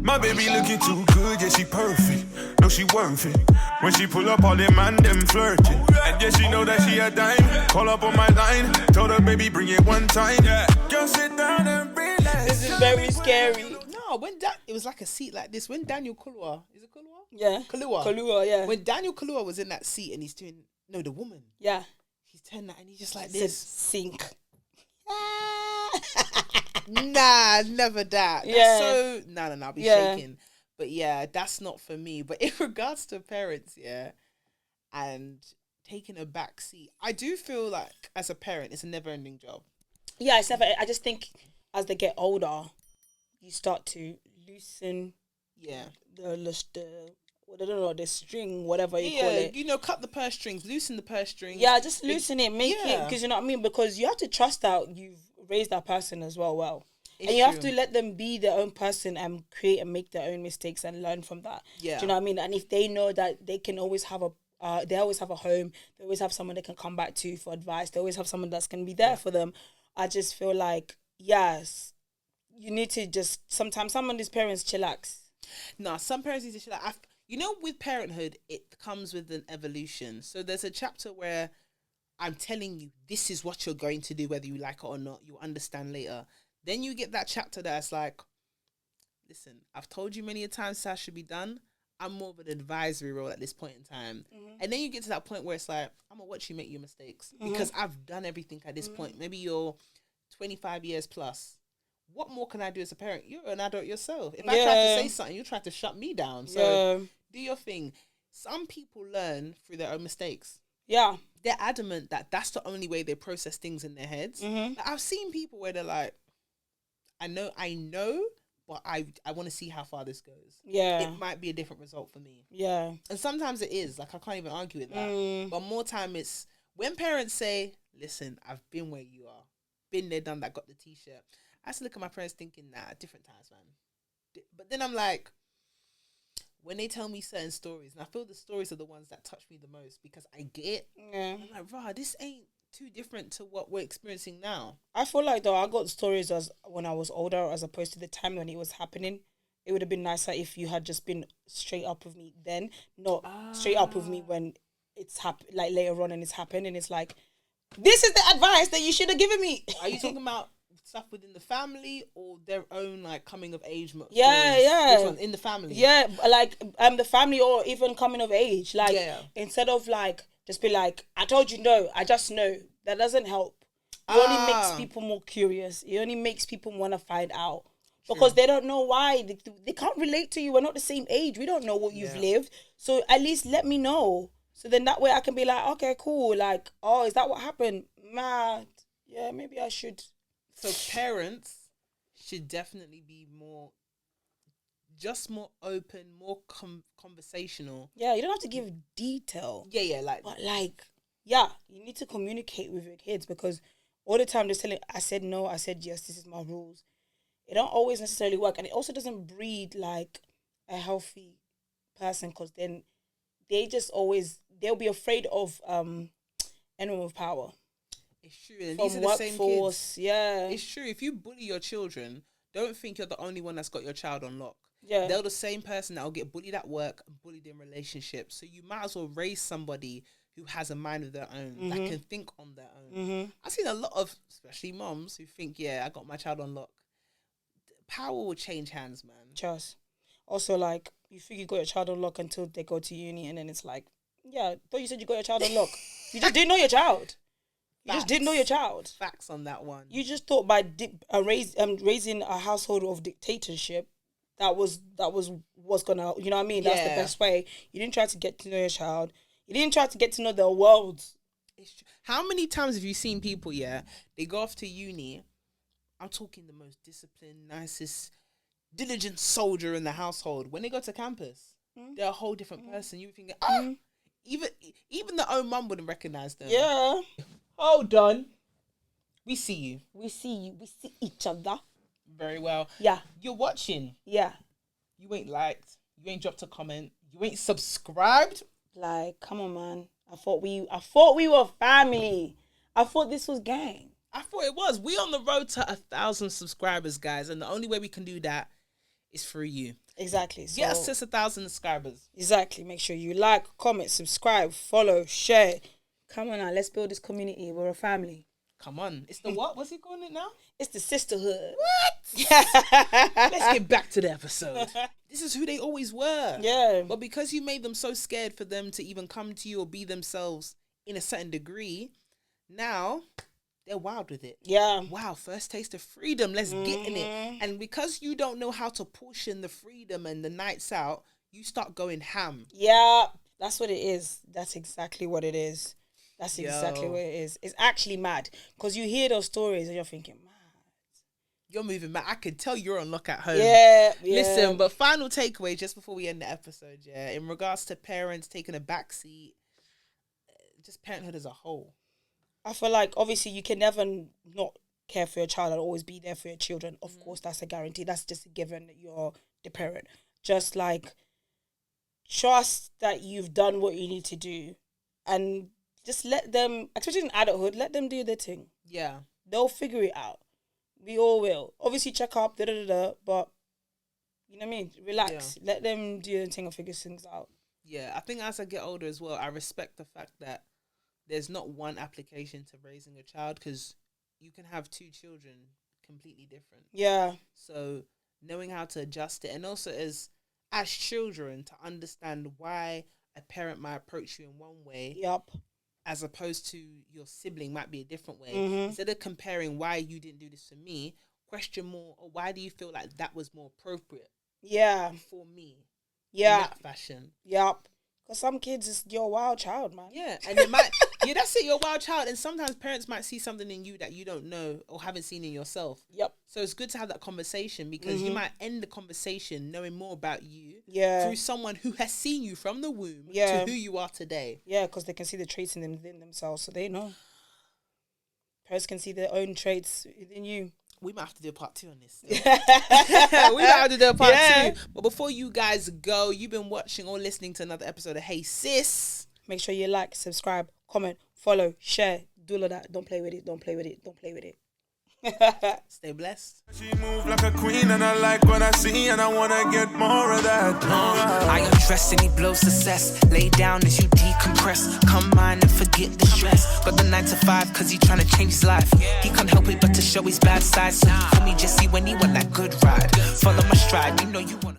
My baby looking too good, yeah, she perfect. No, she worth it. When she pull up, all them man, them flirting. And yeah, she know that she a dime. Call up on my line. Told her, baby, bring it one time. Yeah. Just sit down and relax. This is very scary. No, it was like a seat like this. When Daniel Kaluuya, is it Kaluuya? Yeah. Kaluuya, yeah. When Daniel Kaluuya was in that seat and he's doing, no, the woman. Yeah. He's turned that and he's just like this. Sink. Nah, never that. Yeah. So, no, I'll be shaking. But yeah, that's not for me. But in regards to parents, yeah, and taking a back seat, I do feel like as a parent, it's a never-ending job. Yeah, it's never. I just think as they get older, you start to loosen. Yeah. I don't know, the string, whatever you call it. You know, cut the purse strings, loosen the purse strings. Yeah, just loosen it, make it, because you know what I mean? Because you have to trust that you've raised that person as well. It's and you true. have to let them be their own person and create and make their own mistakes and learn from that. Yeah. Do you know what I mean? And if they know that they can always have they always have a home, they always have someone they can come back to for advice, they always have someone that's going to be there for them. I just feel like, yes, you need to just, sometimes some of these parents chillax. No, some parents need to chillax. You know, with parenthood, it comes with an evolution. So there's a chapter where I'm telling you, this is what you're going to do, whether you like it or not. You'll understand later. Then you get that chapter that's like, listen, I've told you many a times this should be done. I'm more of an advisory role at this point in time. Mm-hmm. And then you get to that point where it's like, I'm going to watch you make your mistakes. Mm-hmm. Because I've done everything at this point. Maybe you're 25 years plus. What more can I do as a parent? You're an adult yourself. If I try to say something, you try to shut me down. So do your thing. Some people learn through their own mistakes. Yeah. They're adamant that that's the only way they process things in their heads. Mm-hmm. Like, I've seen people where they're like, I know, but I want to see how far this goes. Yeah. It might be a different result for me. Yeah. And sometimes it is. Like, I can't even argue with that. But more time it's when parents say, listen, I've been where you are. Been there, done that, got the t-shirt. I used to look at my parents thinking, nah, different times, man. But then I'm like, when they tell me certain stories, and I feel the stories are the ones that touch me the most because I get it. Yeah. I'm like, rah, this ain't too different to what we're experiencing now. I feel like, though, I got stories as when I was older as opposed to the time when it was happening. It would have been nicer if you had just been straight up with me then, not straight up with me when it's like later on and it's happened and it's like, this is the advice that you should have given me. Are you talking about stuff within the family or their own like coming of age? Yeah. In the family. Yeah, like the family or even coming of age. Like instead of like just be like, I told you no, I just know. That doesn't help. It only makes people more curious. It only makes people want to find out. True. Because they don't know why. They can't relate to you. We're not the same age. We don't know what you've lived. So at least let me know. So then that way I can be like, okay, cool. Like, oh, is that what happened? Mad. Yeah, maybe I should. So parents should definitely be more open, more conversational. Yeah, you don't have to give detail. Yeah, but like, yeah, you need to communicate with your kids because all the time they're telling, I said no, I said yes, this is my rules. It don't always necessarily work, and it also doesn't breed like a healthy person because then they'll be afraid of anyone with power. It's true. And these are the same kids. Yeah. It's true. If you bully your children, don't think you're the only one that's got your child on lock. Yeah. They're the same person that will get bullied at work and bullied in relationships. So you might as well raise somebody who has a mind of their own, that can think on their own. Mm-hmm. I've seen a lot of, especially moms, who think, yeah, I got my child on lock. Power will change hands, man. Just. Also, like, you think you got your child on lock until they go to uni, and then it's like, yeah, thought you said you got your child on lock. You just didn't know your child. You just didn't know your child. Facts on that one. You just thought by raising a household of dictatorship, that was what's gonna, you know what I mean? That's the best way. You didn't try to get to know your child. You didn't try to get to know the world. How many times have you seen people, they go off to uni, I'm talking the most disciplined, nicest, diligent soldier in the household. When they go to campus, they're a whole different person. You think, even their own mum wouldn't recognize them. Yeah. Hold on. We see you. We see each other. Very well. Yeah. You're watching. Yeah. You ain't liked. You ain't dropped a comment. You ain't subscribed. Like, come on, man. I thought we were family. I thought this was gang. I thought it was. We on the road to 1,000 subscribers, guys. And the only way we can do that is through you. Exactly. So, Get us to 1,000 subscribers. Exactly. Make sure you like, comment, subscribe, follow, share. Come on now, let's build this community. We're a family. Come on. It's the what? What's he calling it now? It's the sisterhood. What? Let's get back to the episode. This is who they always were. Yeah. But because you made them so scared for them to even come to you or be themselves in a certain degree, now they're wild with it. Yeah. Wow, first taste of freedom. Let's get in it. And because you don't know how to portion the freedom and the nights out, you start going ham. Yeah. That's what it is. That's exactly what it is. That's exactly what it is. It's actually mad because you hear those stories and you're thinking, man. You're moving mad. I can tell you're on lock at home. Yeah. Listen, but final takeaway just before we end the episode, in regards to parents taking a backseat, just parenthood as a whole. I feel like obviously you can never not care for your child and always be there for your children. Of course, that's a guarantee. That's just a given that you're the parent. Just like trust that you've done what you need to do and just let them, especially in adulthood, let them do their thing. Yeah. They'll figure it out. We all will. Obviously check up, but you know what I mean? Relax. Yeah. Let them do their thing and figure things out. Yeah, I think as I get older as well, I respect the fact that there's not one application to raising a child because you can have two children completely different. Yeah. So knowing how to adjust it and also as children to understand why a parent might approach you in one way. Yep. As opposed to your sibling might be a different way. Mm-hmm. Instead of comparing why you didn't do this for me, question more, or why do you feel like that was more appropriate? Yeah. For me. Yeah. In that fashion. Yep. Because some kids is your wild child, man. Yeah. And they might, that's it, your wild child. And sometimes parents might see something in you that you don't know or haven't seen in yourself. Yep. So it's good to have that conversation because you might end the conversation knowing more about you through someone who has seen you from the womb to who you are today. Yeah, because they can see the traits in them within themselves, so they know. Parents can see their own traits within you. We might have to do a part 2 on this. We might have to do a part 2. But before you guys go, you've been watching or listening to another episode of Hey Sis. Make sure you like, subscribe, comment, follow, share, do all of that. Don't play with it. Don't play with it. Don't play with it. Stay blessed. She move like a queen and I like what I see and I want to get more of that. I undress and he blows success. Lay down as you decompress. Come on and forget the stress. Got the 9 to 5 cause he trying to change his life. He can't help it but to show his bad side. So for me just see when he want that good ride. Follow my stride, you know you want